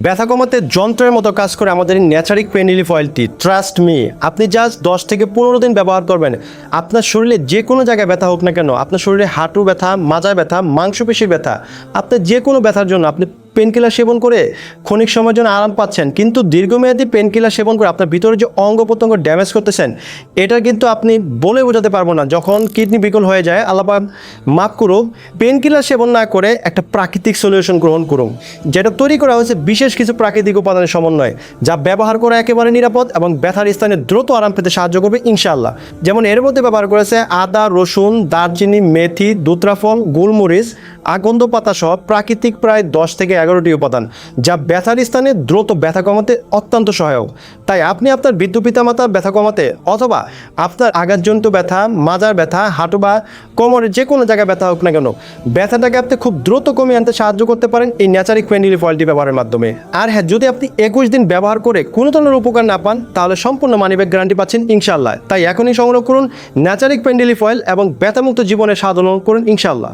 ব্যথা কমাতে যন্ত্রের মতো কাজ করে আমাদের এই ন্যাচারিক পেন রিলিফ অয়েলটি। ট্রাস্ট মি, আপনি জাস্ট 10 থেকে 15 দিন ব্যবহার করবেন, আপনার শরীরে যে কোনো জায়গায় ব্যথা হোক না কেন, আপনার শরীরে হাঁটু ব্যথা, মাজা ব্যথা, মাংসপেশির ব্যথা, আপনার যে কোনো ব্যথার জন্য আপনি পেনকিলার সেবন করে ক্ষণিক সময়ের জন্য আরাম পাচ্ছেন, কিন্তু দীর্ঘমেয়াদী পেনকিলার সেবন করে আপনার ভিতরে যে অঙ্গ প্রত্যঙ্গ ড্যামেজ করতেছেন, এটা কিন্তু আপনি বলে বোঝাতে পারবো না। যখন কিডনি বিকল হয়ে যায়, আল্লাহ পাক মাফ করুক, পেনকিলার সেবন না করে একটা প্রাকৃতিক সলিউশন গ্রহণ করুন, যেটা তৈরি করা হয়েছে বিশেষ কিছু প্রাকৃতিক উপাদানের সমন্বয়ে, যা ব্যবহার করা একেবারে নিরাপদ এবং ব্যথার স্থানে দ্রুত আরাম পেতে সাহায্য করবে ইনশাআল্লাহ। যেমন এর মধ্যে ব্যবহার করেছে আদা, রসুন, দারচিনি, মেথি, দুত্রাফল, গোলমরিচ, আগন্দ পাতা সহ প্রাকৃতিক প্রায় 10 থেকে 11টি উপাদান, যা ব্যথার স্থানে দ্রুত ব্যথা কমাতে অত্যন্ত সহায়ক। তাই আপনি আপনার বৃদ্ধ পিতামাতার ব্যথা কমাতে অথবা আপনার আঘাতজনিত ব্যথা, মাজার ব্যথা, হাঁটু বা কোমরের যে কোনো জায়গায় ব্যথা হোক না কেন, ব্যথাটাকে আপনি খুব দ্রুত কমিয়ে আনতে সাহায্য করতে পারেন এই ন্যাচারিক পেন রিলিফ অয়েলটি ব্যবহারের মাধ্যমে। আর হ্যাঁ, যদি আপনি 21 দিন ব্যবহার করে কোনো ধরনের উপকার না পান, তাহলে সম্পূর্ণ মানিব্যাক গ্যারান্টি পাচ্ছেন ইনশাআল্লাহ। তাই এখনই সংগ্রহ করুন ন্যাচারিক পেন রিলিফ অয়েল এবং ব্যথামুক্ত জীবনের স্বাদ অনুভব করুন ইনশাআল্লাহ।